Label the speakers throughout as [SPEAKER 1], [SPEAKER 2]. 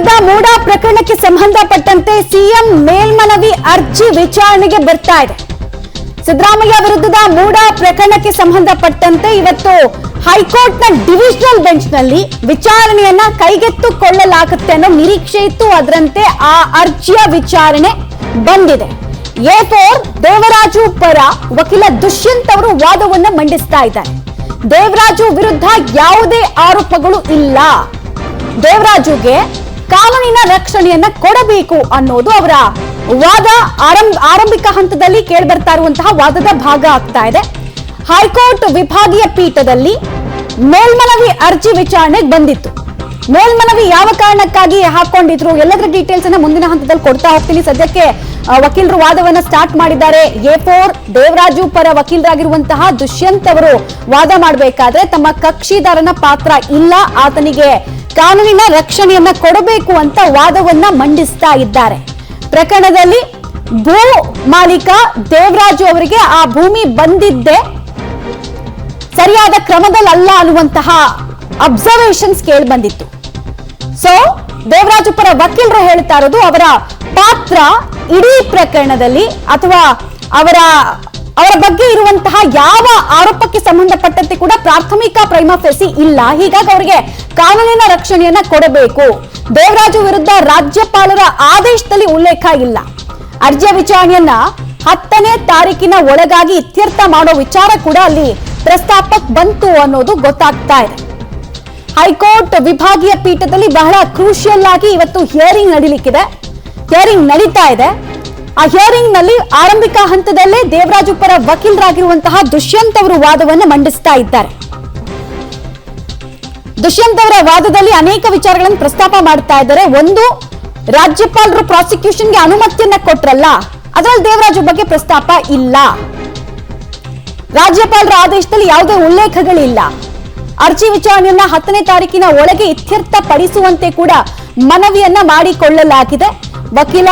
[SPEAKER 1] ವಿರುದ್ಧ ಮೂಡಾ ಪ್ರಕರಣಕ್ಕೆ ಸಂಬಂಧಪಟ್ಟಂತೆ ಸಿಎಂ ಮೇಲ್ಮನವಿ ಅರ್ಜಿ ವಿಚಾರಣೆಗೆ ಬರ್ತಾ ಇದೆ. ಸಿದ್ದರಾಮಯ್ಯ ವಿರುದ್ಧದ ಮೂಡಾ ಪ್ರಕರಣಕ್ಕೆ ಸಂಬಂಧಪಟ್ಟಂತೆ ಇವತ್ತು ಹೈಕೋರ್ಟ್ನ ಡಿವಿಷನಲ್ ಬೆಂಚ್ನಲ್ಲಿ ವಿಚಾರಣೆಯನ್ನ ಕೈಗೆತ್ತಿಕೊಳ್ಳಲಾಗುತ್ತೆ ಅನ್ನೋ ನಿರೀಕ್ಷೆ ಇತ್ತು. ಅದರಂತೆ ಆ ಅರ್ಜಿಯ ವಿಚಾರಣೆ ಬಂದಿದೆ. A4 ದೇವರಾಜು ಪರ ವಕೀಲ ದುಷ್ಯಂತ್ ಅವರು ವಾದವನ್ನ ಮಂಡಿಸ್ತಾ ಇದ್ದಾರೆ. ದೇವರಾಜು ವಿರುದ್ಧ ಯಾವುದೇ ಆರೋಪಗಳು ಇಲ್ಲ, ದೇವರಾಜುಗೆ ಕಾನೂನಿನ ರಕ್ಷಣೆಯನ್ನ ಕೊಡಬೇಕು ಅನ್ನೋದು ಅವರ ವಾದ. ಆರಂಭಿಕ ಹಂತದಲ್ಲಿ ಕೇಳಿಬರ್ತಾ ಇರುವಂತಹ ವಾದದ ಭಾಗ ಆಗ್ತಾ ಇದೆ. ಹೈಕೋರ್ಟ್ ವಿಭಾಗೀಯ ಪೀಠದಲ್ಲಿ ಮೇಲ್ಮನವಿ ಅರ್ಜಿ ವಿಚಾರಣೆಗೆ ಬಂದಿತ್ತು. ಮೇಲ್ಮನವಿ ಯಾವ ಕಾರಣಕ್ಕಾಗಿ ಹಾಕೊಂಡಿದ್ರು ಎಲ್ಲದರ ಡೀಟೇಲ್ಸ್ ಅನ್ನ ಮುಂದಿನ ಹಂತದಲ್ಲಿ ಕೊಡ್ತಾ ಹೋಗ್ತೀನಿ. ಸದ್ಯಕ್ಕೆ ವಕೀಲರು ವಾದವನ್ನ ಸ್ಟಾರ್ಟ್ ಮಾಡಿದ್ದಾರೆ. A4 ದೇವರಾಜು ಪರ ವಕೀಲರಾಗಿರುವಂತಹ ದುಷ್ಯಂತ್ ಅವರು ವಾದ ಮಾಡಬೇಕಾದ್ರೆ ತಮ್ಮ ಕಕ್ಷಿದಾರನ ಪಾತ್ರ ಇಲ್ಲ, ಆತನಿಗೆ ಕಾನೂನಿನ ರಕ್ಷಣೆಯನ್ನ ಕೊಡಬೇಕು ಅಂತ ವಾದವನ್ನ ಮಂಡಿಸ್ತಾ ಇದ್ದಾರೆ. ಪ್ರಕರಣದಲ್ಲಿ ಭೂ ಮಾಲೀಕ ದೇವರಾಜು ಅವರಿಗೆ ಆ ಭೂಮಿ ಬಂದಿದ್ದೆ ಸರಿಯಾದ ಕ್ರಮದಲ್ಲ ಅನ್ನುವಂತಹ ಅಬ್ಸರ್ವೇಷನ್ಸ್ ಕೇಳಿ ಬಂದಿತ್ತು. ಸೊ ದೇವರಾಜು ಪರ ವಕೀಲರು ಹೇಳ್ತಾ ಇರೋದು ಅವರ ಪಾತ್ರ ಇಡೀ ಪ್ರಕರಣದಲ್ಲಿ ಅಥವಾ ಅವರ ಬಗ್ಗೆ ಇರುವಂತಹ ಯಾವ ಆರೋಪಕ್ಕೆ ಸಂಬಂಧಪಟ್ಟಂತೆ ಕೂಡ ಪ್ರಾಥಮಿಕ ಪ್ರೈಮಾ ಫೇಸಿ ಇಲ್ಲ. ಹೀಗಾಗಿ ಅವರಿಗೆ ಕಾನೂನಿನ ರಕ್ಷಣೆಯನ್ನ ಕೊಡಬೇಕು. ದೇವರಾಜು ವಿರುದ್ಧ ರಾಜ್ಯಪಾಲರ ಆದೇಶದಲ್ಲಿ ಉಲ್ಲೇಖ ಇಲ್ಲ. ಅರ್ಜಿಯ ವಿಚಾರಣೆಯನ್ನ 10ನೇ ತಾರೀಕಿನ ಒಳಗಾಗಿ ಇತ್ಯರ್ಥ ಮಾಡೋ ವಿಚಾರ ಕೂಡ ಅಲ್ಲಿ ಪ್ರಸ್ತಾಪಕ್ಕೆ ಬಂತು ಅನ್ನೋದು ಗೊತ್ತಾಗ್ತಾ ಇದೆ. ಹೈಕೋರ್ಟ್ ವಿಭಾಗೀಯ ಪೀಠದಲ್ಲಿ ಬಹಳ ಕ್ರೂಷಿಯಲ್ ಆಗಿ ಇವತ್ತು ಹಿಯರಿಂಗ್ ನಡೀತಾ ಇದೆ. ಆ ಹಿಯರಿಂಗ್ ನಲ್ಲಿ ಆರಂಭಿಕ ಹಂತದಲ್ಲೇ ದೇವರಾಜು ಪರ ವಕೀಲರಾಗಿರುವಂತಹ ದುಷ್ಯಂತ್ ಅವರು ವಾದವನ್ನು ಮಂಡಿಸ್ತಾ ಇದ್ದಾರೆ. ದುಷ್ಯಂತ್ ಅವರ ವಾದದಲ್ಲಿ ಅನೇಕ ವಿಚಾರಗಳನ್ನು ಪ್ರಸ್ತಾಪ ಮಾಡ್ತಾ ಇದ್ದಾರೆ. ಒಂದು, ರಾಜ್ಯಪಾಲರು ಪ್ರಾಸಿಕ್ಯೂಷನ್ಗೆ ಅನುಮತಿಯನ್ನ ಕೊಟ್ರಲ್ಲ, ಅದರಲ್ಲಿ ದೇವರಾಜು ಬಗ್ಗೆ ಪ್ರಸ್ತಾಪ ಇಲ್ಲ. ರಾಜ್ಯಪಾಲರ ಆದೇಶದಲ್ಲಿ ಯಾವುದೇ ಉಲ್ಲೇಖಗಳಿಲ್ಲ. ಅರ್ಜಿ ವಿಚಾರಣೆಯನ್ನ 10ನೇ ತಾರೀಕಿನ ಒಳಗೆ ಇತ್ಯರ್ಥ ಪಡಿಸುವಂತೆ ಕೂಡ ಮನವಿಯನ್ನ ಮಾಡಿಕೊಳ್ಳಲಾಗಿದೆ. ವಕೀಲ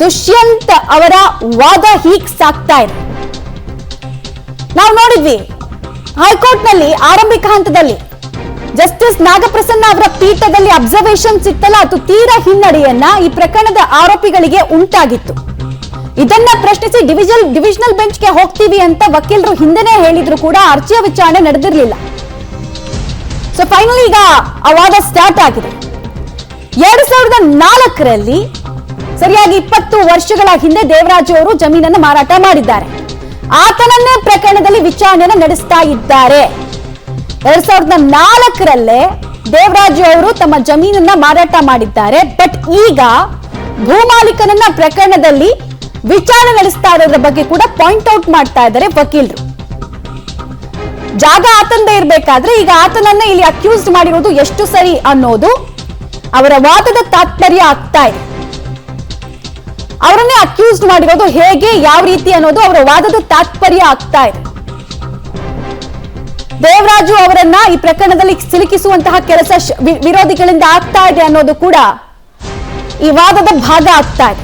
[SPEAKER 1] ದುಷ್ಯಂತ್ ಅವರ ವಾದ ಹೀಗೆ ಸಾಗ್ತಾ ಇದೆ. ನಾವು ನೋಡಿದ್ವಿ ಹೈಕೋರ್ಟ್ ನಲ್ಲಿ ಆರಂಭಿಕ ಹಂತದಲ್ಲಿ ಜಸ್ಟಿಸ್ ನಾಗಪ್ರಸನ್ನ ಅವರ ಪೀಠದಲ್ಲಿ ಅಬ್ಸರ್ವೇಷನ್ಸ್ ಇತ್ತಲ್ಲ, ಅದು ತೀರಾ ಹಿನ್ನಡೆಯನ್ನ ಈ ಪ್ರಕರಣದ ಆರೋಪಿಗಳಿಗೆ ಉಂಟಾಗಿತ್ತು. ಇದನ್ನ ಪ್ರಶ್ನಿಸಿ ಡಿವಿಷನಲ್ ಬೆಂಚ್ಗೆ ಹೋಗ್ತೀವಿ ಅಂತ ವಕೀಲರು ಹಿಂದೆನೇ ಹೇಳಿದ್ರು ಕೂಡ ಅರ್ಜಿಯ ವಿಚಾರಣೆ ನಡೆದಿರಲಿಲ್ಲ. ಸೊ ಫೈನಲಿ ಈಗ ಆ ವಾದ ಸ್ಟಾರ್ಟ್ ಆಗಿದೆ. 2004ರಲ್ಲಿ ಸರಿಯಾಗಿ 20 ವರ್ಷಗಳ ಹಿಂದೆ ದೇವರಾಜು ಅವರು ಜಮೀನನ್ನು ಮಾರಾಟ ಮಾಡಿದ್ದಾರೆ. ಆತನನ್ನೇ ಪ್ರಕರಣದಲ್ಲಿ ವಿಚಾರಣೆಯನ್ನು ನಡೆಸ್ತಾ ಇದ್ದಾರೆ. 2004ರಲ್ಲೇ ದೇವರಾಜು ಅವರು ತಮ್ಮ ಜಮೀನನ್ನ ಮಾರಾಟ ಮಾಡಿದ್ದಾರೆ. ಬಟ್ ಈಗ ಭೂಮಾಲೀಕನನ್ನ ಪ್ರಕರಣದಲ್ಲಿ ವಿಚಾರಣೆ ನಡೆಸ್ತಾ ಇರೋದ್ರ ಬಗ್ಗೆ ಕೂಡ ಪಾಯಿಂಟ್ ಔಟ್ ಮಾಡ್ತಾ ಇದ್ದಾರೆ ವಕೀಲರು. ಜಾಗ ಆತಂದೇ ಇರಬೇಕಾದ್ರೆ ಈಗ ಆತನನ್ನ ಇಲ್ಲಿ ಅಕ್ಯೂಸ್ಡ್ ಮಾಡಿರೋದು ಎಷ್ಟು ಸರಿ ಅನ್ನೋದು ಅವರ ವಾದದ ತಾತ್ಪರ್ಯ ಆಗ್ತಾ ಇದೆ. ಅವರನ್ನೇ ಅಕ್ಯೂಸ್ಡ್ ಮಾಡಿರೋದು ಹೇಗೆ, ಯಾವ ರೀತಿ ಅನ್ನೋದು ಅವರ ವಾದದ ತಾತ್ಪರ್ಯ ಆಗ್ತಾ ಇದೆ. ದೇವರಾಜು ಅವರನ್ನ ಈ ಪ್ರಕರಣದಲ್ಲಿ ಸಿಲುಕಿಸುವಂತಹ ಕೆಲಸ ವಿರೋಧಿಗಳಿಂದ ಆಗ್ತಾ ಇದೆ ಅನ್ನೋದು ಕೂಡ ಈ ವಾದದ ಭಾಗ ಆಗ್ತಾ ಇದೆ.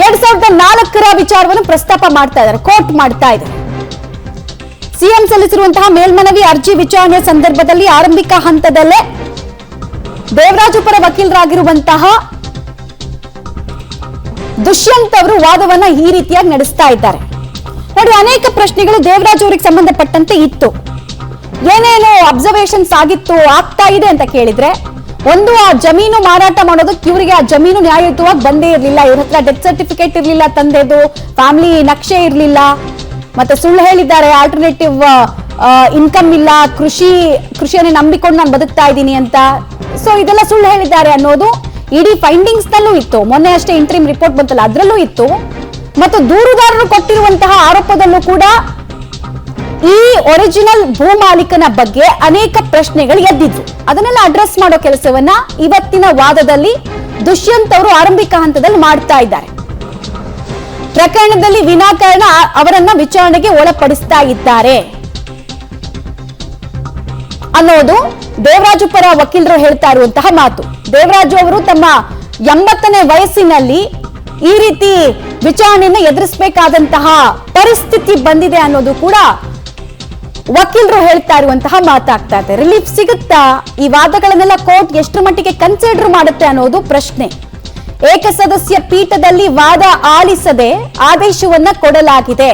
[SPEAKER 1] 2004ರ ವಿಚಾರವನ್ನು ಪ್ರಸ್ತಾಪ ಮಾಡ್ತಾ ಇದ್ದಾರೆ, ಕೋರ್ಟ್ ಮಾಡ್ತಾ ಇದೆ. ಸಿಎಂ ಸಲ್ಲಿಸಿರುವಂತಹ ಮೇಲ್ಮನವಿ ಅರ್ಜಿ ವಿಚಾರಣೆ ಸಂದರ್ಭದಲ್ಲಿ ಆರಂಭಿಕ ಹಂತದಲ್ಲೇ ದೇವರಾಜು ಪರ ವಕೀಲರಾಗಿರುವಂತಹ ದುಷ್ಯಂತ್ ಅವರು ವಾದವನ್ನ ಈ ರೀತಿಯಾಗಿ ನಡೆಸ್ತಾ ಇದ್ದಾರೆ. ನೋಡಿ, ಅನೇಕ ಪ್ರಶ್ನೆಗಳು ದೇವರಾಜು ಅವರಿಗೆ ಸಂಬಂಧಪಟ್ಟಂತೆ ಇತ್ತು. ಏನೇನು ಅಬ್ಸರ್ವೇಷನ್ಸ್ ಆಗ್ತಾ ಇದೆ ಅಂತ ಕೇಳಿದ್ರೆ, ಒಂದು, ಆ ಜಮೀನು ಮಾರಾಟ ಮಾಡೋದಕ್ಕೆ ಇವರಿಗೆ ಆ ಜಮೀನು ನ್ಯಾಯಯುತವಾಗಿ ಬಂದೇ ಇರಲಿಲ್ಲ. ಇವ್ರ ಹತ್ರ ಡೆತ್ ಸರ್ಟಿಫಿಕೇಟ್ ಇರಲಿಲ್ಲ, ತಂದೆದು ಫ್ಯಾಮಿಲಿ ನಕ್ಷೆ ಇರಲಿಲ್ಲ, ಮತ್ತೆ ಸುಳ್ಳು ಹೇಳಿದ್ದಾರೆ, ಆಲ್ಟರ್ನೇಟಿವ್ ಇನ್ಕಮ್ ಇಲ್ಲ, ಕೃಷಿಯನ್ನೇ ನಂಬಿಕೊಂಡು ನಾನು ಬದುಕ್ತಾ ಇದ್ದೀನಿ ಅಂತ. ಸೊ ಇದೆಲ್ಲ ಸುಳ್ಳು ಹೇಳಿದ್ದಾರೆ ಅನ್ನೋದು ಇಡೀ ಫೈಂಡಿಂಗ್ಸ್ ನಲ್ಲೂ ಇತ್ತು. ಮೊನ್ನೆ ಅಷ್ಟೇ ಇಂಟ್ರಿಮ್ ರಿಪೋರ್ಟ್ ಬಂತಲ್ಲ, ಅದರಲ್ಲೂ ಇತ್ತು. ಮತ್ತು ದೂರುದಾರರು ಕೊಟ್ಟಿರುವಂತಹ ಆರೋಪದಲ್ಲೂ ಕೂಡ ಈ ಒರಿಜಿನಲ್ ಭೂಮಾಲೀಕನ ಬಗ್ಗೆ ಅನೇಕ ಪ್ರಶ್ನೆಗಳು ಎದ್ದಿದ್ವು. ಅದನ್ನೆಲ್ಲ ಅಡ್ರೆಸ್ ಮಾಡೋ ಕೆಲಸವನ್ನ ಇವತ್ತಿನ ವಾದದಲ್ಲಿ ದುಷ್ಯಂತ್ ಅವರು ಆರಂಭಿಕ ಹಂತದಲ್ಲಿ ಮಾಡ್ತಾ ಇದ್ದಾರೆ. ಪ್ರಕರಣದಲ್ಲಿ ವಿನಾಕಾರಣ ಅವರನ್ನ ವಿಚಾರಣೆಗೆ ಒಳಪಡಿಸ್ತಾ ಇದ್ದಾರೆ ಅನ್ನೋದು ದೇವರಾಜು ಪರ ವಕೀಲರು ಹೇಳ್ತಾ ಇರುವಂತಹ ಮಾತು. ದೇವರಾಜು ಅವರು ತಮ್ಮ 80ನೇ ವಯಸ್ಸಿನಲ್ಲಿ ಈ ರೀತಿ ವಿಚಾರಣೆಯನ್ನು ಎದುರಿಸಬೇಕಾದಂತಹ ಪರಿಸ್ಥಿತಿ ಬಂದಿದೆ ಅನ್ನೋದು ಕೂಡ ವಕೀಲರು ಹೇಳ್ತಾ ಇರುವಂತಹ ಮಾತಾಗ್ತಾ ಇದೆ. ರಿಲೀಫ್ ಸಿಗುತ್ತಾ? ಈ ವಾದಗಳನ್ನೆಲ್ಲ ಕೋರ್ಟ್ ಎಷ್ಟರ ಮಟ್ಟಿಗೆ ಕನ್ಸಿಡರ್ ಮಾಡುತ್ತೆ ಅನ್ನೋದು ಪ್ರಶ್ನೆ. ಏಕಸದಸ್ಯ ಪೀಠದಲ್ಲಿ ವಾದ ಆಲಿಸದೆ ಆದೇಶವನ್ನ ಕೊಡಲಾಗಿದೆ.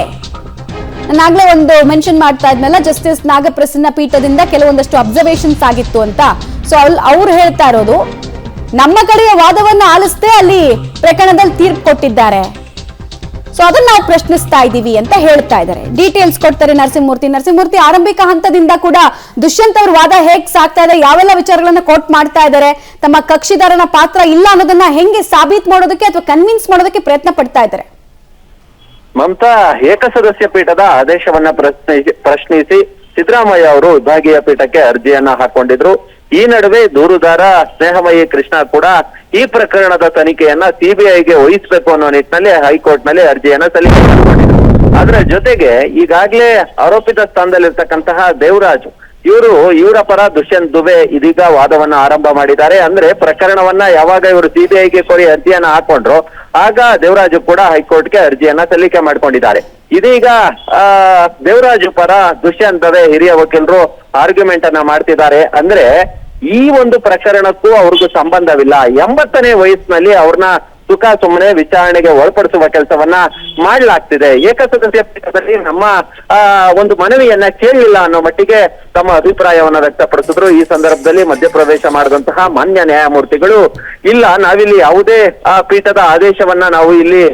[SPEAKER 1] ನಾನಾಗ್ಲೇ ಒಂದು ಮೆನ್ಷನ್ ಮಾಡ್ತಾ ಇದ್ನಲ್ಲ, ಜಸ್ಟಿಸ್ ನಾಗಪ್ರಸನ್ನ ಪೀಠದಿಂದ ಕೆಲವೊಂದಷ್ಟು ಅಬ್ಸರ್ವೇಷನ್ಸ್ ಆಗಿತ್ತು ಅಂತ. ಸೊ ಅವ್ರು ಹೇಳ್ತಾ ಇರೋದು, ನಮ್ಮ ಕಡೆಯ ವಾದವನ್ನ ಆಲಿಸದೆ ಅಲ್ಲಿ ಪ್ರಕರಣದಲ್ಲಿ ತೀರ್ಪು ಕೊಟ್ಟಿದ್ದಾರೆ, ಸೊ ಅದನ್ನ ನಾವು ಪ್ರಶ್ನಿಸ್ತಾ ಇದ್ದೀವಿ ಅಂತ ಹೇಳ್ತಾ ಇದ್ದಾರೆ. ಡೀಟೇಲ್ಸ್ ಕೊಡ್ತಾರೆ ನರಸಿಂಹಮೂರ್ತಿ. ಆರಂಭಿಕ ಹಂತದಿಂದ ಕೂಡ ದುಷ್ಯಂತ್ ಅವ್ರ ವಾದ ಹೇಗ್ ಸಾಕ್ತಾ ಇದೆ, ಯಾವೆಲ್ಲ ವಿಚಾರಗಳನ್ನ ಕೋರ್ಟ್ ಮಾಡ್ತಾ ಇದ್ದಾರೆ, ತಮ್ಮ ಕಕ್ಷಿದಾರನ ಪಾತ್ರ ಇಲ್ಲ ಅನ್ನೋದನ್ನ ಹೆಂಗೆ ಸಾಬೀತ್ ಮಾಡೋದಕ್ಕೆ ಅಥವಾ ಕನ್ವಿನ್ಸ್ ಮಾಡೋದಕ್ಕೆ ಪ್ರಯತ್ನ ಪಡ್ತಾ ಇದ್ದಾರೆ.
[SPEAKER 2] ಮಮತಾ, ಏಕಸದಸ್ಯ ಪೀಠದ ಆದೇಶವನ್ನ ಪ್ರಶ್ನಿಸಿ ಸಿದ್ದರಾಮಯ್ಯ ಅವರು ವಿಭಾಗೀಯ ಪೀಠಕ್ಕೆ ಅರ್ಜಿಯನ್ನ ಹಾಕೊಂಡಿದ್ರು. ಈ ನಡುವೆ ದೂರುದಾರ ಸ್ನೇಹಮಯಿ ಕೃಷ್ಣ ಕೂಡ ಈ ಪ್ರಕರಣದ ತನಿಖೆಯನ್ನ ಸಿಬಿಐಗೆ ವಹಿಸಬೇಕು ಅನ್ನೋ ನಿಟ್ಟಿನಲ್ಲಿ ಹೈಕೋರ್ಟ್ ನಲ್ಲಿ ಅರ್ಜಿಯನ್ನ ಸಲ್ಲಿಕೆ ಮಾಡಿಕೊಂಡಿದ್ರು. ಅದರ ಜೊತೆಗೆ ಈಗಾಗಲೇ ಆರೋಪಿತ ಸ್ಥಾನದಲ್ಲಿರ್ತಕ್ಕಂತಹ ದೇವರಾಜ್ ಇವರ ಪರ ದುಷ್ಯಂತ್ ದುಬೆ ಇದೀಗ ವಾದವನ್ನ ಆರಂಭ ಮಾಡಿದ್ದಾರೆ. ಅಂದ್ರೆ ಪ್ರಕರಣವನ್ನ ಯಾವಾಗ ಇವರು ಸಿಬಿಐಗೆ ಕೋರಿ ಅರ್ಜಿಯನ್ನ ಹಾಕೊಂಡ್ರು, ಆಗ ದೇವರಾಜು ಕೂಡ ಹೈಕೋರ್ಟ್ಗೆ ಅರ್ಜಿಯನ್ನ ಸಲ್ಲಿಕೆ ಮಾಡ್ಕೊಂಡಿದ್ದಾರೆ. ಇದೀಗ ದೇವರಾಜು ಪರ ದುಷ್ಯಂತ್ ದುಬೆ ಹಿರಿಯ ವಕೀಲರು ಆರ್ಗ್ಯುಮೆಂಟ್ ಅನ್ನ ಮಾಡ್ತಿದ್ದಾರೆ. ಅಂದ್ರೆ ಈ ಒಂದು ಪ್ರಕರಣಕ್ಕೂ ಅವ್ರಿಗೂ ಸಂಬಂಧವಿಲ್ಲ. 80ನೇ ವಯಸ್ಸಿನಲ್ಲಿ ಅವ್ರನ್ನ ಸುಖ ಸುಮ್ಮನೆ ವಿಚಾರಣೆಗೆ ಒಳಪಡಿಸುವ ಕೆಲಸವನ್ನ ಮಾಡ್ಲಾಗ್ತಿದೆ. ಏಕಸದಸ್ಯ ಪೀಠದಲ್ಲಿ ನಮ್ಮ ಒಂದು ಮನವಿಯನ್ನ ಕೇಳಲಿಲ್ಲ ಅನ್ನೋ ಮಟ್ಟಿಗೆ ತಮ್ಮ ಅಭಿಪ್ರಾಯವನ್ನ ವ್ಯಕ್ತಪಡಿಸಿದ್ರು. ಈ ಸಂದರ್ಭದಲ್ಲಿ ಮಧ್ಯಪ್ರವೇಶ ಮಾಡಿದಂತಹ ಮಾನ್ಯ ನ್ಯಾಯಮೂರ್ತಿಗಳು, ಇಲ್ಲ, ನಾವಿಲ್ಲಿ ಯಾವುದೇ ಪೀಠದ ಆದೇಶವನ್ನ ನಾವು ಇಲ್ಲಿ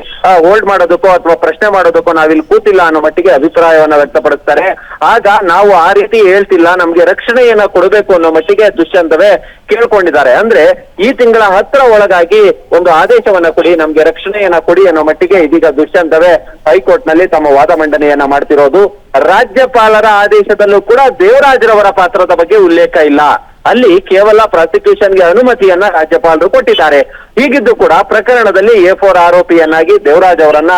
[SPEAKER 2] ಹೋಲ್ಡ್ ಮಾಡೋದಕ್ಕೋ ಅಥವಾ ಪ್ರಶ್ನೆ ಮಾಡೋದಕ್ಕೋ ನಾವಿಲ್ಲಿ ಕೂತಿಲ್ಲ ಅನ್ನೋ ಮಟ್ಟಿಗೆ ಅಭಿಪ್ರಾಯವನ್ನ ವ್ಯಕ್ತಪಡಿಸ್ತಾರೆ. ಆಗ ನಾವು ಆ ರೀತಿ ಹೇಳ್ತಿಲ್ಲ, ನಮ್ಗೆ ರಕ್ಷಣೆಯನ್ನ ಕೊಡಬೇಕು ಅನ್ನೋ ಮಟ್ಟಿಗೆ ದುಷ್ಯಂತವೇ ಕೇಳ್ಕೊಂಡಿದ್ದಾರೆ. ಅಂದ್ರೆ ಈ ತಿಂಗಳ 10ರ ಒಳಗಾಗಿ ಒಂದು ಆದೇಶವನ್ನ ಕೊಡಿ, ನಮ್ಗೆ ರಕ್ಷಣೆಯನ್ನ ಕೊಡಿ ಅನ್ನೋ ಮಟ್ಟಿಗೆ ಇದೀಗ ದುಷ್ಯಂತವೇ ಹೈಕೋರ್ಟ್ ನಲ್ಲಿ ತಮ್ಮ ವಾದ ಮಂಡನೆಯನ್ನ ಮಾಡ್ತಿರೋದು. ರಾಜ್ಯಪಾಲರ ಆದೇಶದಲ್ಲೂ ಕೂಡ ದೇವರಾಜ್ರವರ ಪಾತ್ರದ ಬಗ್ಗೆ ಉಲ್ಲೇಖ ಇಲ್ಲ. ಅಲ್ಲಿ ಕೇವಲ ಪ್ರಾಸಿಕ್ಯೂಷನ್ಗೆ ಅನುಮತಿಯನ್ನ ರಾಜ್ಯಪಾಲರು ಕೊಟ್ಟಿದ್ದಾರೆ. ಹೀಗಿದ್ದು ಕೂಡ ಪ್ರಕರಣದಲ್ಲಿ A4 ಆರೋಪಿಯನ್ನಾಗಿ ದೇವರಾಜ್ ಅವರನ್ನ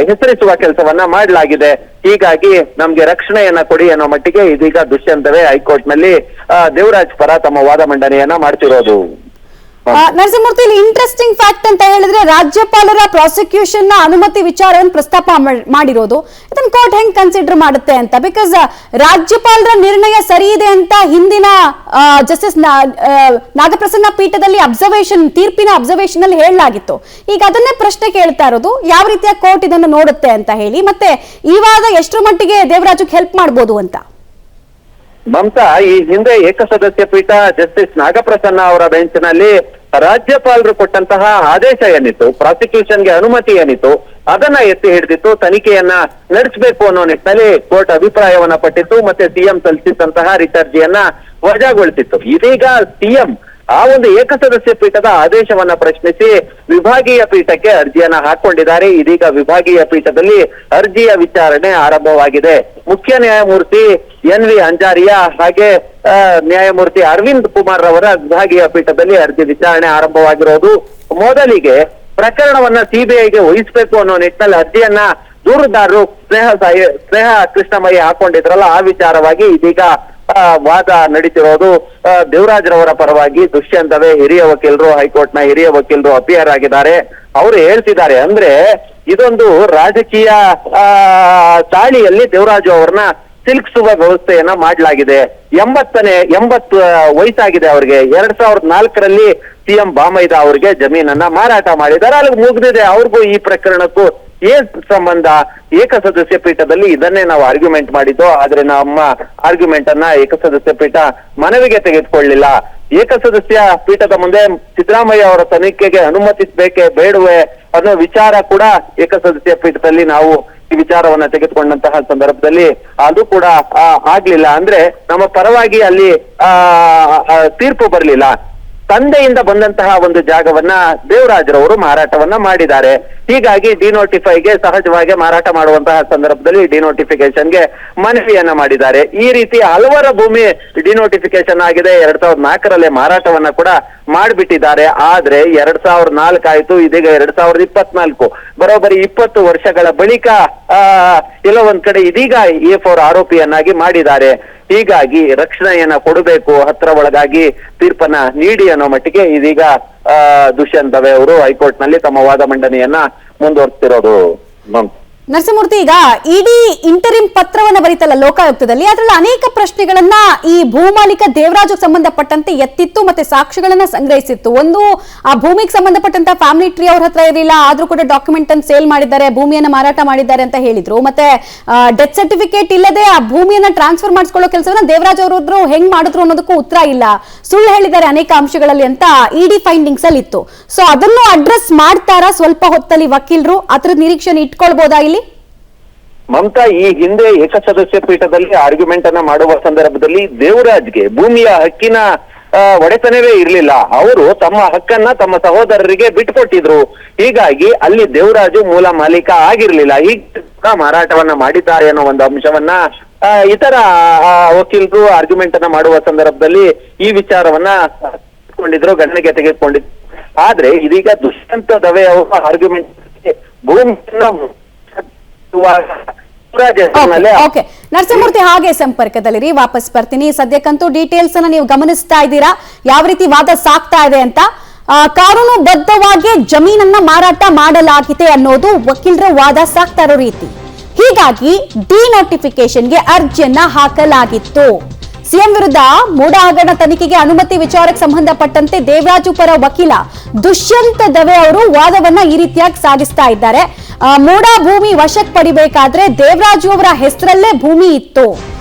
[SPEAKER 2] ಹೆಸರಿಸುವ ಕೆಲಸವನ್ನ ಮಾಡಲಾಗಿದೆ. ಹೀಗಾಗಿ ನಮ್ಗೆ ರಕ್ಷಣೆಯನ್ನ ಕೊಡಿ ಅನ್ನೋ ಮಟ್ಟಿಗೆ ಇದೀಗ ದುಷ್ಯಂತವೇ ಹೈಕೋರ್ಟ್ ನಲ್ಲಿ ದೇವರಾಜ್ ಪರ ತಮ್ಮ ವಾದ ಮಂಡನೆಯನ್ನ ಮಾಡ್ತಿರೋದು.
[SPEAKER 1] ನರಸಿಂಹಮೂರ್ತಿ, ಇಲ್ಲಿ ಇಂಟ್ರೆಸ್ಟಿಂಗ್ ಫ್ಯಾಕ್ಟ್ ಅಂತ ಹೇಳಿದ್ರೆ ರಾಜ್ಯಪಾಲರ ಪ್ರಾಸಿಕ್ಯೂಷನ್ ನ ಅನುಮತಿ ವಿಚಾರವನ್ನು ಪ್ರಸ್ತಾಪ ಮಾಡಿರೋದು, ಇದನ್ನ ಕೋರ್ಟ್ ಹೆಂಗ್ ಕನ್ಸಿಡರ್ ಮಾಡುತ್ತೆ ಅಂತ. ಬಿಕಾಸ್ ರಾಜ್ಯಪಾಲರ ನಿರ್ಣಯ ಸರಿ ಇದೆ ಅಂತ ಹಿಂದಿನ ಜಸ್ಟಿಸ್ ನಾಗಪ್ರಸನ್ನ ಪೀಠದಲ್ಲಿ ತೀರ್ಪಿನ ಅಬ್ಸರ್ವೇಷನ್ ಅಲ್ಲಿ ಹೇಳಲಾಗಿತ್ತು. ಈಗ ಅದನ್ನೇ ಪ್ರಶ್ನೆ ಕೇಳ್ತಾ ಇರೋದು, ಯಾವ ರೀತಿಯ ಕೋರ್ಟ್ ಇದನ್ನು ನೋಡುತ್ತೆ ಅಂತ ಹೇಳಿ, ಮತ್ತೆ ಈ ವಾದ ಎಷ್ಟರ ಮಟ್ಟಿಗೆ ದೇವರಾಜುಗೆ ಹೆಲ್ಪ್ ಮಾಡಬಹುದು ಅಂತ.
[SPEAKER 2] ಮಮತಾ, ಈ ಹಿಂದೆ ಏಕಸದಸ್ಯ ಪೀಠ ಜಸ್ಟಿಸ್ ನಾಗಪ್ರಸನ್ನ ಅವರ ಬೆಂಚ್ನಲ್ಲಿ ರಾಜ್ಯಪಾಲರು ಕೊಟ್ಟಂತಹ ಆದೇಶ ಏನಿತ್ತು, ಪ್ರಾಸಿಕ್ಯೂಷನ್ಗೆ ಅನುಮತಿ ಏನಿತ್ತು, ಅದನ್ನ ಎತ್ತಿ ಹಿಡಿದಿತ್ತು. ತನಿಖೆಯನ್ನ ನಡೆಸಬೇಕು ಅನ್ನೋ ನಿಟ್ಟಿನಲ್ಲಿ ಕೋರ್ಟ್ ಅಭಿಪ್ರಾಯವನ್ನ ಪಟ್ಟಿತ್ತು. ಮತ್ತೆ ಸಿಎಂ ಸಲ್ಲಿಸಿದಂತಹ ರಿಟ್ ಅರ್ಜಿಯನ್ನ ವಜಾಗೊಳಿಸಿತ್ತು. ಇದೀಗ ಸಿಎಂ ಆ ಒಂದು ಏಕಸದಸ್ಯ ಪೀಠದ ಆದೇಶವನ್ನ ಪ್ರಶ್ನಿಸಿ ವಿಭಾಗೀಯ ಪೀಠಕ್ಕೆ ಅರ್ಜಿಯನ್ನ ಹಾಕೊಂಡಿದ್ದಾರೆ. ಇದೀಗ ವಿಭಾಗೀಯ ಪೀಠದಲ್ಲಿ ಅರ್ಜಿಯ ವಿಚಾರಣೆ ಆರಂಭವಾಗಿದೆ. ಮುಖ್ಯ ನ್ಯಾಯಮೂರ್ತಿ NV ಅಂಜಾರಿಯಾ ಹಾಗೆ ನ್ಯಾಯಮೂರ್ತಿ ಅರವಿಂದ್ ಕುಮಾರ್ ಅವರ ವಿಭಾಗೀಯ ಪೀಠದಲ್ಲಿ ಅರ್ಜಿ ವಿಚಾರಣೆ ಆರಂಭವಾಗಿರೋದು. ಮೊದಲಿಗೆ ಪ್ರಕರಣವನ್ನ ಸಿಬಿಐಗೆ ವಹಿಸಬೇಕು ಅನ್ನೋ ನಿಟ್ಟಿನಲ್ಲಿ ಅರ್ಜಿಯನ್ನ ದೂರುದಾರರು ಸ್ನೇಹ ಕೃಷ್ಣಮಯಿ ಹಾಕೊಂಡಿದ್ರಲ್ಲ, ಆ ವಿಚಾರವಾಗಿ ಇದೀಗ ವಾದ ನಡೀತಿರೋದು. ದೇವರಾಜ್ರವರ ಪರವಾಗಿ ದುಷ್ಯಂತವೇ ಹಿರಿಯ ವಕೀಲರು, ಹೈಕೋರ್ಟ್ ನ ಹಿರಿಯ ವಕೀಲರು ಅಪಿಯರ್ ಆಗಿದ್ದಾರೆ. ಅವರು ಹೇಳ್ತಿದ್ದಾರೆ, ಅಂದ್ರೆ ಇದೊಂದು ರಾಜಕೀಯ ದಾಳಿಯಲ್ಲಿ ದೇವರಾಜು ಅವ್ರನ್ನ ಸಿಲುಕಿಸುವ ವ್ಯವಸ್ಥೆಯನ್ನ ಮಾಡಲಾಗಿದೆ. 80 ವಯಸ್ಸಾಗಿದೆ ಅವ್ರಿಗೆ. 2004ರಲ್ಲಿ ಸಿಎಂ ಬಾಮೈದ ಅವ್ರಿಗೆ ಜಮೀನನ್ನ ಮಾರಾಟ ಮಾಡಿದ್ದಾರೆ. ಅಲ್ಲಿ ಮುಗಿದಿದೆ. ಅವ್ರಿಗೂ ಈ ಪ್ರಕರಣಕ್ಕೂ ಏನ್ ಸಂಬಂಧ? ಏಕಸದಸ್ಯ ಪೀಠದಲ್ಲಿ ಇದನ್ನೇ ನಾವು ಆರ್ಗ್ಯುಮೆಂಟ್ ಮಾಡಿದ್ದು, ಆದ್ರೆ ನಮ್ಮ ಆರ್ಗ್ಯುಮೆಂಟ್ ಅನ್ನ ಏಕಸದಸ್ಯ ಪೀಠ ಮನವಿಗೆ ತೆಗೆದುಕೊಳ್ಳಿಲ್ಲ. ಏಕಸದಸ್ಯ ಪೀಠದ ಮುಂದೆ ಸಿದ್ದರಾಮಯ್ಯ ಅವರ ತನಿಖೆಗೆ ಅನುಮತಿಸಬೇಕೆ ಬೇಡವೆ ಅನ್ನೋ ವಿಚಾರ ಕೂಡ ಏಕಸದಸ್ಯ ಪೀಠದಲ್ಲಿ ನಾವು ಈ ವಿಚಾರವನ್ನ ತೆಗೆದುಕೊಂಡಂತಹ ಸಂದರ್ಭದಲ್ಲಿ ಅದು ಕೂಡ ಆಗ್ಲಿಲ್ಲ. ಅಂದ್ರೆ ನಮ್ಮ ಪರವಾಗಿ ಅಲ್ಲಿ ತೀರ್ಪು ಬರಲಿಲ್ಲ. ತಂದೆಯಿಂದ ಬಂದಂತಹ ಒಂದು ಜಾಗವನ್ನ ದೇವರಾಜ್ರವರು ಮಾರಾಟವನ್ನ ಮಾಡಿದ್ದಾರೆ. ಹೀಗಾಗಿ ಡಿನೋಟಿಫೈಗೆ ಸಹಜವಾಗಿ ಮಾರಾಟ ಮಾಡುವಂತಹ ಸಂದರ್ಭದಲ್ಲಿ ಡಿನೋಟಿಫಿಕೇಶನ್ಗೆ ಮನವಿಯನ್ನ ಮಾಡಿದ್ದಾರೆ. ಈ ರೀತಿ ಹಲವರ ಭೂಮಿ ಡಿನೋಟಿಫಿಕೇಶನ್ ಆಗಿದೆ. 2004ರಲ್ಲಿ ಮಾರಾಟವನ್ನ ಕೂಡ ಮಾಡಿಬಿಟ್ಟಿದ್ದಾರೆ. ಆದ್ರೆ 2004 ಆಯ್ತು, ಇದೀಗ 2024, ಬರೋಬ್ಬರಿ 20 ವರ್ಷಗಳ ಬಳಿಕ ಎಲ್ಲ ಒಂದ್ ಕಡೆ ಇದೀಗ A4 ಆರೋಪಿಯನ್ನಾಗಿ ಮಾಡಿದ್ದಾರೆ. ಹೀಗಾಗಿ ರಕ್ಷಣೆಯನ್ನ ಕೊಡಬೇಕು, 10ರ ಒಳಗಾಗಿ ತೀರ್ಪನ್ನ ನೀಡಿ ಅನ್ನೋ ಮಟ್ಟಿಗೆ ಇದೀಗ ದುಷ್ಯಂತ್ ದವೆ ಅವರು ಹೈಕೋರ್ಟ್ ನಲ್ಲಿ ತಮ್ಮ ವಾದ ಮಂಡನೆಯನ್ನ ಮುಂದುವರಿಸ್ತಿರೋದು.
[SPEAKER 1] ನರಸಿಂಹಮೂರ್ತಿ, ಈಗ ಇಡೀ ಇಂಟರಿಂ ಪತ್ರವನ್ನ ಬರೀತಲ್ಲ ಲೋಕಾಯುಕ್ತದಲ್ಲಿ, ಅದರಲ್ಲಿ ಅನೇಕ ಪ್ರಶ್ನೆಗಳನ್ನ ಈ ಭೂಮಾಲೀಕ ದೇವರಾಜು ಸಂಬಂಧಪಟ್ಟಂತೆ ಎತ್ತಿತ್ತು ಮತ್ತೆ ಸಾಕ್ಷಿಗಳನ್ನ ಸಂಗ್ರಹಿಸಿತ್ತು. ಒಂದು, ಆ ಭೂಮಿಗೆ ಸಂಬಂಧಪಟ್ಟಂತ ಫ್ಯಾಮಿಲಿ ಟ್ರೀ ಅವ್ರ ಹತ್ರ ಇರಲಿಲ್ಲ, ಆದ್ರೂ ಕೂಡ ಡಾಕ್ಯುಮೆಂಟ್ ಅನ್ನು ಸೇಲ್ ಮಾಡಿದ್ದಾರೆ, ಭೂಮಿಯನ್ನ ಮಾರಾಟ ಮಾಡಿದ್ದಾರೆ ಅಂತ ಹೇಳಿದ್ರು. ಮತ್ತೆ ಡೆತ್ ಸರ್ಟಿಫಿಕೇಟ್ ಇಲ್ಲದೆ ಆ ಭೂಮಿಯನ್ನ ಟ್ರಾನ್ಸ್ಫರ್ ಮಾಡಿಸ್ಕೊಳ್ಳೋ ಕೆಲಸವನ್ನ ದೇವರಾಜ್ ಅವರು ಹೆಂಗ್ ಮಾಡಿದ್ರು ಅನ್ನೋದಕ್ಕೂ ಉತ್ತರ ಇಲ್ಲ, ಸುಳ್ಳು ಹೇಳಿದ್ದಾರೆ ಅನೇಕ ಅಂಶಗಳಲ್ಲಿ ಅಂತ ಇಡಿ ಫೈಂಡಿಂಗ್ಸ್ ಅಲ್ಲಿ ಇತ್ತು. ಸೊ ಅದನ್ನು ಅಡ್ರೆಸ್ ಮಾಡ್ತಾರಾ ಸ್ವಲ್ಪ ಹೊತ್ತಲ್ಲಿ ವಕೀಲರು? ಅದರ ನಿರೀಕ್ಷೆ ಇಟ್ಕೊಳ್ಬಹುದಾ ಇಲ್ಲಿ?
[SPEAKER 2] ಮಮತಾ, ಈ ಹಿಂದೆ ಏಕಸದಸ್ಯ ಪೀಠದಲ್ಲಿ ಆರ್ಗ್ಯುಮೆಂಟ್ ಅನ್ನ ಮಾಡುವ ಸಂದರ್ಭದಲ್ಲಿ ದೇವರಾಜ್ಗೆ ಭೂಮಿಯ ಹಕ್ಕಿನ ಒಡೆತನವೇ ಇರಲಿಲ್ಲ. ಅವರು ತಮ್ಮ ಹಕ್ಕನ್ನ ತಮ್ಮ ಸಹೋದರರಿಗೆ ಬಿಟ್ಟುಕೊಟ್ಟಿದ್ರು. ಹೀಗಾಗಿ ಅಲ್ಲಿ ದೇವರಾಜು ಮೂಲ ಮಾಲೀಕ ಆಗಿರ್ಲಿಲ್ಲ. ಈಗ ಮಾರಾಟವನ್ನ ಮಾಡಿದ್ದಾರೆ ಅನ್ನೋ ಒಂದು ಅಂಶವನ್ನ ಇತರ ವಕೀಲರು ಆರ್ಗ್ಯುಮೆಂಟ್ ಅನ್ನ ಮಾಡುವ ಸಂದರ್ಭದಲ್ಲಿ ಈ ವಿಚಾರವನ್ನ ಗಣನೆಗೆ ತೆಗೆದುಕೊಂಡಿದ್ರು. ಆದ್ರೆ ಇದೀಗ ದುಷ್ಯಂತ ದವೆ ಅವರ ಆರ್ಗ್ಯುಮೆಂಟ್ ಭೂಮಿಯನ್ನ
[SPEAKER 1] ನರಸಿಂಹಮೂರ್ತಿ ಹಾಗೆ ಸಂಪರ್ಕದಲ್ಲಿ ವಾಪಸ್ ಬರ್ತೀನಿ. ಸದ್ಯಕ್ಕಂತೂ ಡೀಟೇಲ್ಸ್ ಅನ್ನ ನೀವು ಗಮನಿಸ್ತಾ ಇದ್ದೀರಾ, ಯಾವ ರೀತಿ ವಾದ ಸಾಕ್ತಾ ಇದೆ ಅಂತ. ಕಾನೂನು ಬದ್ಧವಾಗಿ ಜಮೀನನ್ನ ಮಾರಾಟ ಮಾಡಲಾಗಿದೆ ಅನ್ನೋದು ವಕೀಲರ ವಾದ ಸಾಕ್ತಾ ಇರೋ ರೀತಿ. ಹೀಗಾಗಿ ಡಿನೋಟಿಫಿಕೇಶನ್ಗೆ ಅರ್ಜಿಯನ್ನ ಹಾಕಲಾಗಿತ್ತು. ಸಿಎಂ ವಿರುದ್ಧ ಮೂಡ ಹಗರಣ ತನಿಖೆಗೆ ಅನುಮತಿ ವಿಚಾರಕ್ಕೆ ಸಂಬಂಧಪಟ್ಟಂತೆ ದೇವರಾಜು ಪರ ವಕೀಲ ದುಷ್ಯಂತ ದವೆ ಅವರು ವಾದವನ್ನ ಈ ರೀತಿಯಾಗಿ ಸಾಗಿಸ್ತಾ ಇದ್ದಾರೆ. ಮೂಡ ಭೂಮಿ ವಶಕ್ಕೆ ಪಡಿಬೇಕಾದ್ರೆ ದೇವರಾಜು ಅವರ ಹೆಸರಲ್ಲೇ ಭೂಮಿ ಇತ್ತು,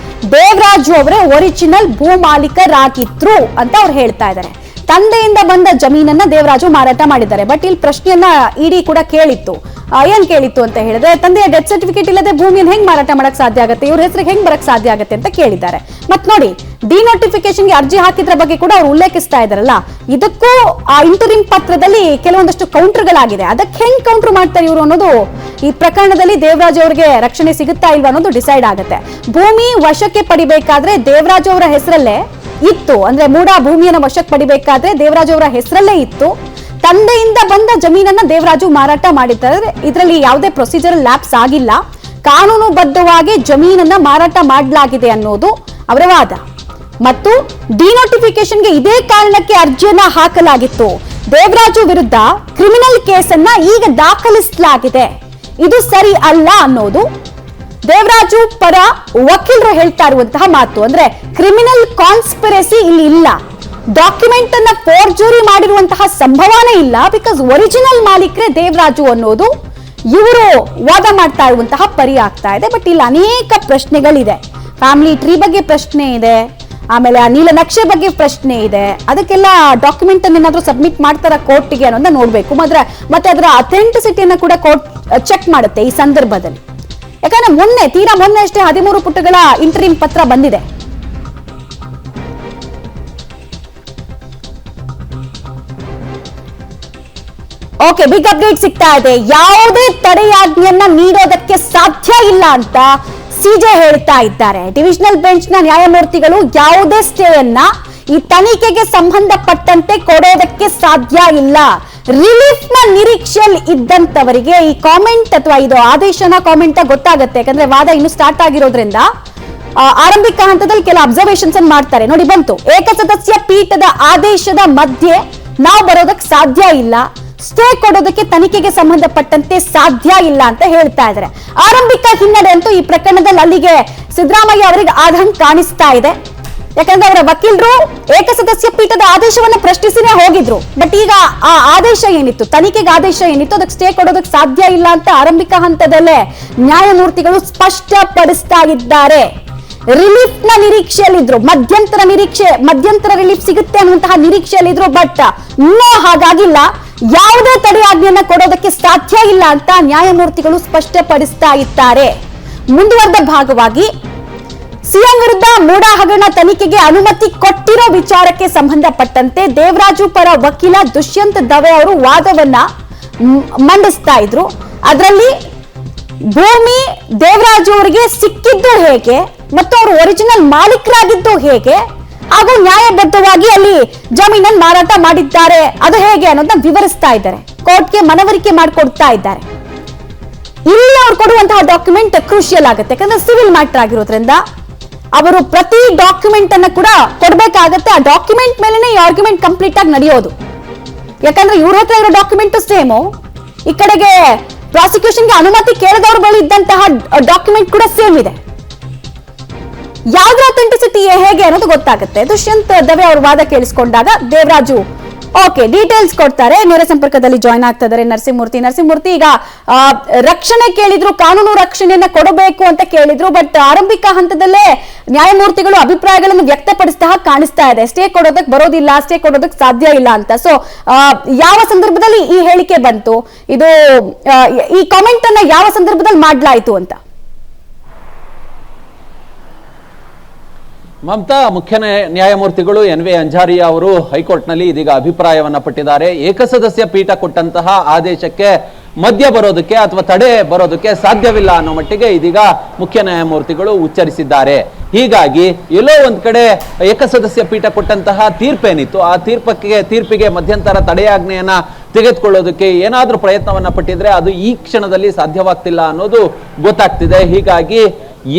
[SPEAKER 1] ದೇವರಾಜು ಅವರೇ ಒರಿಜಿನಲ್ ಭೂ ಮಾಲೀಕರಾಗಿದ್ರು ಅಂತ ಅವ್ರು ಹೇಳ್ತಾ ಇದ್ದಾರೆ. ತಂದೆಯಿಂದ ಬಂದ ಜಮೀನನ್ನ ದೇವರಾಜು ಮಾರಾಟ ಮಾಡಿದ್ದಾರೆ. ಬಟ್ ಇಲ್ಲಿ ಪ್ರಶ್ನೆಯನ್ನ ಇಡಿ ಕೂಡ ಕೇಳಿತ್ತು. ಏನ್ ಕೇಳಿತ್ತು ಅಂತ ಹೇಳಿದ್ರೆ, ತಂದೆಯ ಡೆತ್ ಸರ್ಟಿಫಿಕೇಟ್ ಇಲ್ಲದೆ ಭೂಮಿಯನ್ನು ಹೆಂಗ್ ಮಾರಾಟ ಮಾಡಕ್ ಸಾಧ್ಯ ಆಗುತ್ತೆ, ಇವ್ರ ಹೆಸರಿಗೆ ಹೆಂಗ್ ಬರಕ್ ಸಾಧ್ಯ ಆಗುತ್ತೆ ಅಂತ ಕೇಳಿದ್ದಾರೆ. ಮತ್ ನೋಡಿ, ಡಿನೋಟಿಫಿಕೇಶನ್ಗೆ ಅರ್ಜಿ ಹಾಕಿದ್ರ ಬಗ್ಗೆ ಕೂಡ ಅವ್ರು ಉಲ್ಲೇಖಿಸ್ತಾ ಇದಾರಲ್ಲ, ಇದಕ್ಕೂ ಆ ಇಂಟರಿಂ ಪತ್ರದಲ್ಲಿ ಕೆಲವೊಂದಷ್ಟು ಕೌಂಟರ್ಗಳಾಗಿದೆ. ಅದಕ್ಕೆ ಹೆಂಗ್ ಕೌಂಟರ್ ಮಾಡ್ತಾರೆ ಇವರು ಅನ್ನೋದು ಈ ಪ್ರಕರಣದಲ್ಲಿ ದೇವರಾಜ್ ಅವರಿಗೆ ರಕ್ಷಣೆ ಸಿಗುತ್ತಾ ಇಲ್ವಾ ಅನ್ನೋದು ಡಿಸೈಡ್ ಆಗುತ್ತೆ. ಭೂಮಿ ವಶಕ್ಕೆ ಪಡಿಬೇಕಾದ್ರೆ ದೇವರಾಜ್ ಅವರ ಹೆಸರಲ್ಲೇ ಇತ್ತು, ಅಂದ್ರೆ ಮೂಡ ಭೂಮಿಯನ್ನು ವಶಕ್ಕೆ ಪಡಿಬೇಕಾದ್ರೆ ದೇವರಾಜ್ ಅವರ ಹೆಸರಲ್ಲೇ ಇತ್ತು. ತಂದೆಯಿಂದ ಬಂದ ಜಮೀನನ್ನ ದೇವರಾಜು ಮಾರಾಟ ಮಾಡಿದ್ದಾರೆ. ಇದರಲ್ಲಿ ಯಾವುದೇ ಪ್ರೊಸೀಜರ್ ಲ್ಯಾಪ್ಸ್ ಆಗಿಲ್ಲ, ಕಾನೂನು ಬದ್ಧವಾಗಿ ಜಮೀನನ್ನ ಮಾರಾಟ ಮಾಡಲಾಗಿದೆ ಅನ್ನೋದು ಅವರ ವಾದ. ಮತ್ತು ಡಿನೋಟಿಫಿಕೇಶನ್ಗೆ ಇದೇ ಕಾರಣಕ್ಕೆ ಅರ್ಜಿಯನ್ನ ಹಾಕಲಾಗಿತ್ತು. ದೇವರಾಜು ವಿರುದ್ಧ ಕ್ರಿಮಿನಲ್ ಕೇಸನ್ನ ಈಗ ದಾಖಲಿಸಲಾಗಿದೆ, ಇದು ಸರಿ ಅಲ್ಲ ಅನ್ನೋದು ದೇವರಾಜು ಪರ ವಕೀಲರು ಹೇಳ್ತಾ ಇರುವಂತಹ ಮಾತು. ಅಂದ್ರೆ ಕ್ರಿಮಿನಲ್ ಕಾನ್ಸ್ಪಿರಸಿ ಇಲ್ಲಿ ಇಲ್ಲ, ಡಾಕ್ಯುಮೆಂಟ್ ಅನ್ನ ಫೋರ್ಜರಿ ಮಾಡಿರುವಂತಹ ಸಂಭವನೇ ಇಲ್ಲ. ಬಿಕಾಸ್ ಒರಿಜಿನಲ್ ಮಾಲೀಕರೇ ದೇವರಾಜು ಅನ್ನೋದು ಇವರು ವಾದ ಮಾಡ್ತಾ ಇರುವಂತಹ ಪರಿ ಆಗ್ತಾ ಇದೆ. ಬಟ್ ಇಲ್ಲಿ ಅನೇಕ ಪ್ರಶ್ನೆಗಳಿದೆ. ಫ್ಯಾಮಿಲಿ ಟ್ರೀ ಬಗ್ಗೆ ಪ್ರಶ್ನೆ ಇದೆ, ಆಮೇಲೆ ಆ ನೀಲನಕ್ಷೆ ಬಗ್ಗೆ ಪ್ರಶ್ನೆ ಇದೆ. ಅದಕ್ಕೆಲ್ಲ ಡಾಕ್ಯುಮೆಂಟ್ ಅನ್ನ ಏನಾದ್ರೂ ಸಬ್ಮಿಟ್ ಮಾಡ್ತಾರ ಕೋರ್ಟ್ಗೆ ಅನ್ನೋದನ್ನ ನೋಡ್ಬೇಕು. ಮತ್ತೆ ಅದರ ಅಥೆಂಟಿಸಿಟಿಯನ್ನ ಕೂಡ ಕೋರ್ಟ್ ಚೆಕ್ ಮಾಡುತ್ತೆ ಈ ಸಂದರ್ಭದಲ್ಲಿ. ಯಾಕಂದ್ರೆ ತೀರಾ ಮೊನ್ನೆ ಅಷ್ಟೇ 13 ಪುಟಗಳ ಇಂಟರಿಂ ಪತ್ರ ಬಂದಿದೆ. ಓಕೆ, ಬಿಗ್ ಅಪ್ಡೇಟ್ ಸಿಗ್ತಾ ಇದೆ. ಯಾವುದೇ ತಡೆಯಾಜ್ಞೆಯನ್ನ ನೀಡೋದಕ್ಕೆ ಸಾಧ್ಯ ಇಲ್ಲ ಅಂತ ಸಿಜೆ ಹೇಳ್ತಾ ಇದ್ದಾರೆ. ಡಿವಿಷನಲ್ ಬೆಂಚ್ ನ ನ್ಯಾಯಮೂರ್ತಿಗಳು ಯಾವುದೇ ಸ್ಟೇಯನ್ನ ಈ ತನಿಖೆಗೆ ಸಂಬಂಧಪಟ್ಟಂತೆ ಕೊಡೋದಕ್ಕೆ ಸಾಧ್ಯ ಇಲ್ಲ. ರಿಲೀಫ್ ನ ನಿರೀಕ್ಷೆಯಲ್ಲಿ ಇದ್ದಂತವರಿಗೆ ಈ ಕಾಮೆಂಟ್ ಅಥವಾ ಇದು ಆದೇಶನ ಕಾಮೆಂಟ್ ಗೊತ್ತಾಗುತ್ತೆ. ಯಾಕಂದ್ರೆ ವಾದ ಇನ್ನು ಸ್ಟಾರ್ಟ್ ಆಗಿರೋದ್ರಿಂದ ಆರಂಭಿಕ ಹಂತದಲ್ಲಿ ಕೆಲ ಅಬ್ಸರ್ವೇಷನ್ಸ್ ಅನ್ನು ಮಾಡ್ತಾರೆ. ನೋಡಿ, ಬಂತು, ಏಕಸದಸ್ಯ ಪೀಠದ ಆದೇಶದ ಮಧ್ಯೆ ನಾವು ಬರೋದಕ್ಕೆ ಸಾಧ್ಯ ಇಲ್ಲ, ಸ್ಟೇ ಕೊಡೋದಕ್ಕೆ ತನಿಖೆಗೆ ಸಂಬಂಧಪಟ್ಟಂತೆ ಸಾಧ್ಯ ಇಲ್ಲ ಅಂತ ಹೇಳ್ತಾ ಇದ್ದಾರೆ. ಆರಂಭಿಕ ಹಿನ್ನಡೆ ಅಂತೂ ಈ ಪ್ರಕರಣದಲ್ಲಿ ಅಲ್ಲಿಗೆ ಸಿದ್ದರಾಮಯ್ಯ ಅವರಿಗೆ ಆದಂಗೆ ಕಾಣಿಸ್ತಾ ಇದೆ. ಯಾಕಂದ್ರೆ ಅವರ ವಕೀಲರು ಏಕಸದಸ್ಯ ಪೀಠದ ಆದೇಶವನ್ನು ಪ್ರಶ್ನಿಸಿನೇ ಹೋಗಿದ್ರು. ಬಟ್ ಈಗ ಆ ಆದೇಶ ಏನಿತ್ತು, ತನಿಖೆಗೆ ಆದೇಶ ಏನಿತ್ತು, ಅದಕ್ಕೆ ಸ್ಟೇ ಕೊಡೋದಕ್ಕೆ ಸಾಧ್ಯ ಇಲ್ಲ ಅಂತ ಆರಂಭಿಕ ಹಂತದಲ್ಲೇ ನ್ಯಾಯಮೂರ್ತಿಗಳು ಸ್ಪಷ್ಟಪಡಿಸ್ತಾ ಇದ್ದಾರೆ. ರಿಲೀಫ್ ನ ನಿರೀಕ್ಷೆಯಲ್ಲಿದ್ರು, ಮಧ್ಯಂತರ ರಿಲೀಫ್ ಸಿಗುತ್ತೆ ಅನ್ನುವಂತಹ ನಿರೀಕ್ಷೆಯಲ್ಲಿದ್ರು. ಬಟ್ ಇನ್ನೂ ಹಾಗಾಗಿಲ್ಲ, ಯಾವುದೇ ತಡೆಯಾಜ್ಞೆಯನ್ನ ಕೊಡೋದಕ್ಕೆ ಸಾಧ್ಯ ಇಲ್ಲ ಅಂತ ನ್ಯಾಯಮೂರ್ತಿಗಳು ಸ್ಪಷ್ಟಪಡಿಸ್ತಾ ಇದ್ದಾರೆ. ಮುಂದುವರೆದ ಭಾಗವಾಗಿ ಸಿಎಂ ವಿರುದ್ಧ ಮೂಡ ಹಗರಣ ತನಿಖೆಗೆ ಅನುಮತಿ ಕೊಟ್ಟಿರೋ ವಿಚಾರಕ್ಕೆ ಸಂಬಂಧಪಟ್ಟಂತೆ ದೇವರಾಜು ಪರ ವಕೀಲ ದುಷ್ಯಂತ್ ದವೆ ಅವರು ವಾದವನ್ನ ಮಂಡಿಸ್ತಾ ಇದ್ರು. ಅದರಲ್ಲಿ ಭೂಮಿ ದೇವರಾಜು ಅವರಿಗೆ ಸಿಕ್ಕಿದ್ದು ಹೇಗೆ ಮತ್ತು ಅವರು ಒರಿಜಿನಲ್ ಮಾಲೀಕರಾಗಿದ್ದು ಹೇಗೆ, ಹಾಗೂ ನ್ಯಾಯಬದ್ಧವಾಗಿ ಅಲ್ಲಿ ಜಮೀನನ್ನು ಮಾರಾಟ ಮಾಡಿದ್ದಾರೆ ಅದು ಹೇಗೆ ಅನ್ನೋದನ್ನ ವಿವರಿಸ್ತಾ ಇದ್ದಾರೆ. ಕೋರ್ಟ್ಗೆ ಮನವರಿಕೆ ಮಾಡಿಕೊಡ್ತಾ ಇದ್ದಾರೆ. ಇಲ್ಲಿ ಅವ್ರು ಕೊಡುವಂತಹ ಡಾಕ್ಯುಮೆಂಟ್ ಕ್ರೂಷಿಯಲ್ ಆಗುತ್ತೆ. ಯಾಕಂದ್ರೆ ಸಿವಿಲ್ ಮ್ಯಾಟರ್ ಆಗಿರೋದ್ರಿಂದ ಅವರು ಪ್ರತಿ ಡಾಕ್ಯುಮೆಂಟ್ ಅನ್ನ ಕೂಡ ಕೊಡ್ಬೇಕಾಗತ್ತೆ. ಆ ಡಾಕ್ಯುಮೆಂಟ್ ಮೇಲೆನೆ ಈ ಆರ್ಗ್ಯುಮೆಂಟ್ ಕಂಪ್ಲೀಟ್ ಆಗಿ ನಡೆಯೋದು. ಯಾಕಂದ್ರೆ ಇವ್ರ ಹತ್ರ ಇರೋ ಡಾಕ್ಯುಮೆಂಟ್ ಸೇಮು, ಈ ಕಡೆಗೆ ಪ್ರಾಸಿಕ್ಯೂಷನ್ಗೆ ಅನುಮತಿ ಕೇಳಿದವ್ರ ಬಳಿ ಇದ್ದಂತಹ ಡಾಕ್ಯುಮೆಂಟ್ ಕೂಡ ಸೇಮ್ ಇದೆ. ಯಾವ್ದ್ರ ಅಥೆಂಟಿಸಿಟಿ ಹೇಗೆ ಅನ್ನೋದು ಗೊತ್ತಾಗುತ್ತೆ. ದುಷ್ಯಂತ್ ದವೆ ಅವ್ರ ವಾದ ಕೇಳಿಸ್ಕೊಂಡಾಗ ದೇವರಾಜು ಓಕೆ ಡೀಟೇಲ್ಸ್ ಕೊಡ್ತಾರೆ. ನೇರ ಸಂಪರ್ಕದಲ್ಲಿ ಜಾಯ್ನ್ ಆಗ್ತಾ ಇದ್ದಾರೆ ನರಸಿಂಹಮೂರ್ತಿ. ಈಗ ರಕ್ಷಣೆ ಕೇಳಿದ್ರು, ಕಾನೂನು ರಕ್ಷಣೆಯನ್ನ ಕೊಡಬೇಕು ಅಂತ ಕೇಳಿದ್ರು. ಬಟ್ ಆರಂಭಿಕ ಹಂತದಲ್ಲೇ ನ್ಯಾಯಮೂರ್ತಿಗಳು ಅಭಿಪ್ರಾಯಗಳನ್ನು ವ್ಯಕ್ತಪಡಿಸಿದ ಹಾಗೆ ಕಾಣಿಸ್ತಾ ಇದೆ. ಸ್ಟೇ ಕೊಡೋದಕ್ಕೆ ಬರೋದಿಲ್ಲ, ಸ್ಟೇ ಕೊಡೋದಕ್ಕೆ ಸಾಧ್ಯ ಇಲ್ಲ ಅಂತ. ಸೊ ಯಾವ ಸಂದರ್ಭದಲ್ಲಿ ಈ ಹೇಳಿಕೆ ಬಂತು, ಇದು ಈ ಕಾಮೆಂಟ್ ಅನ್ನ ಯಾವ ಸಂದರ್ಭದಲ್ಲಿ ಮಾಡ್ಲಾಯ್ತು ಅಂತ?
[SPEAKER 3] ಮಮತಾ, ಮುಖ್ಯ ನ್ಯಾಯಮೂರ್ತಿಗಳು NV ಅಂಜಾರಿಯಾ ಅವರು ಹೈಕೋರ್ಟ್ನಲ್ಲಿ ಇದೀಗ ಅಭಿಪ್ರಾಯವನ್ನ ಪಟ್ಟಿದ್ದಾರೆ. ಏಕಸದಸ್ಯ ಪೀಠ ಕೊಟ್ಟಂತಹ ಆದೇಶಕ್ಕೆ ಮಧ್ಯ ಬರೋದಕ್ಕೆ ಅಥವಾ ತಡೆ ಬರೋದಕ್ಕೆ ಸಾಧ್ಯವಿಲ್ಲ ಅನ್ನೋ ಮಟ್ಟಿಗೆ ಇದೀಗ ಮುಖ್ಯ ನ್ಯಾಯಮೂರ್ತಿಗಳು ಉಚ್ಚರಿಸಿದ್ದಾರೆ. ಹೀಗಾಗಿ ಎಲ್ಲೋ ಒಂದ್ ಕಡೆ ಏಕಸದಸ್ಯ ಪೀಠ ಕೊಟ್ಟಂತಹ ತೀರ್ಪೇನಿತ್ತು, ಆ ತೀರ್ಪಿಗೆ ಮಧ್ಯಂತರ ತಡೆಯಾಜ್ಞೆಯನ್ನ ತೆಗೆದುಕೊಳ್ಳೋದಕ್ಕೆ ಏನಾದ್ರೂ ಪ್ರಯತ್ನವನ್ನ ಪಟ್ಟಿದ್ರೆ ಅದು ಈ ಕ್ಷಣದಲ್ಲಿ ಸಾಧ್ಯವಾಗ್ತಿಲ್ಲ ಅನ್ನೋದು ಗೊತ್ತಾಗ್ತಿದೆ. ಹೀಗಾಗಿ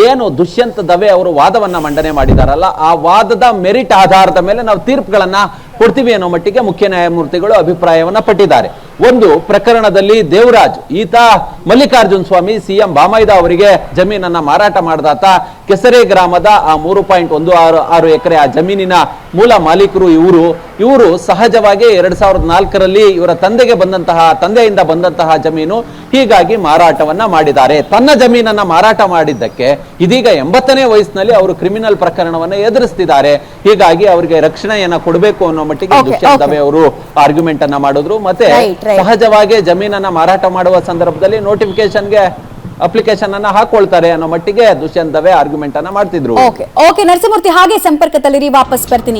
[SPEAKER 3] ಏನು ದುಷ್ಯಂತ್ ದವೆ ಅವರು ವಾದವನ್ನ ಮಂಡನೆ ಮಾಡಿದಾರಲ್ಲ, ಆ ವಾದದ ಮೆರಿಟ್ ಆಧಾರದ ಮೇಲೆ ನಾವು ತೀರ್ಪುಗಳನ್ನ ಕೊಡ್ತೀವಿ ಅನ್ನೋ ಮಟ್ಟಿಗೆ ಮುಖ್ಯ ನ್ಯಾಯಮೂರ್ತಿಗಳು ಅಭಿಪ್ರಾಯವನ್ನ ಪಟ್ಟಿದ್ದಾರೆ. ಒಂದು ಪ್ರಕರಣದಲ್ಲಿ ದೇವರಾಜ್ ಈತ ಮಲ್ಲಿಕಾರ್ಜುನ್ ಸ್ವಾಮಿ CM ಬಾಮೈದ ಅವರಿಗೆ ಜಮೀನನ್ನ ಮಾರಾಟ ಮಾಡದಾತ. ಕೆಸರೆ ಗ್ರಾಮದ ಆ 3.16 ಎಕರೆ ಆ ಜಮೀನಿನ ಮೂಲ ಮಾಲೀಕರು ಇವರು ಸಹಜವಾಗಿ 2004ರಲ್ಲಿ ಇವರ ತಂದೆಯಿಂದ ಬಂದಂತಹ ಜಮೀನು. ಹೀಗಾಗಿ ಮಾರಾಟವನ್ನ ಮಾಡಿದ್ದಾರೆ. ತನ್ನ ಜಮೀನನ್ನ ಮಾರಾಟ ಮಾಡಿದ್ದಕ್ಕೆ ಇದೀಗ 80ನೇ ವಯಸ್ಸಿನಲ್ಲಿ ಅವರು ಕ್ರಿಮಿನಲ್ ಪ್ರಕರಣವನ್ನ ಎದುರಿಸ್ತಿದ್ದಾರೆ. ಹೀಗಾಗಿ ಅವರಿಗೆ ರಕ್ಷಣೆಯನ್ನ ಕೊಡಬೇಕು ಅನ್ನೋ ಮಟ್ಟಿಗೆ ದುಷ್ಯಂತ್ ದವೆ ಅವರು ಆರ್ಗ್ಯುಮೆಂಟ್ ಅನ್ನ ಮಾಡಿದ್ರು. ಮತ್ತೆ ಸಹಜವಾಗಿ ಜಮೀನನ್ನ ಮಾರಾಟ ಮಾಡುವ ಸಂದರ್ಭದಲ್ಲಿ ನೋಟಿಫಿಕೇಶನ್ಗೆ ಅಪ್ಲಿಕೇಶನ್ ಅನ್ನ ಹಾಕೊಳ್ತಾರೆ ಅನ್ನೋ ಮಟ್ಟಿಗೆ ದುಷ್ಯಂತ್ ದವೆ ಆರ್ಗ್ಯುಮೆಂಟ್ ಅನ್ನ ಮಾಡ್ತಿದ್ರು.
[SPEAKER 1] ಓಕೆ ನರಸಿಂಹಮೂರ್ತಿ, ಹಾಗೆ ಸಂಪರ್ಕದಲ್ಲಿ ವಾಪಸ್ ಬರ್ತೀನಿ.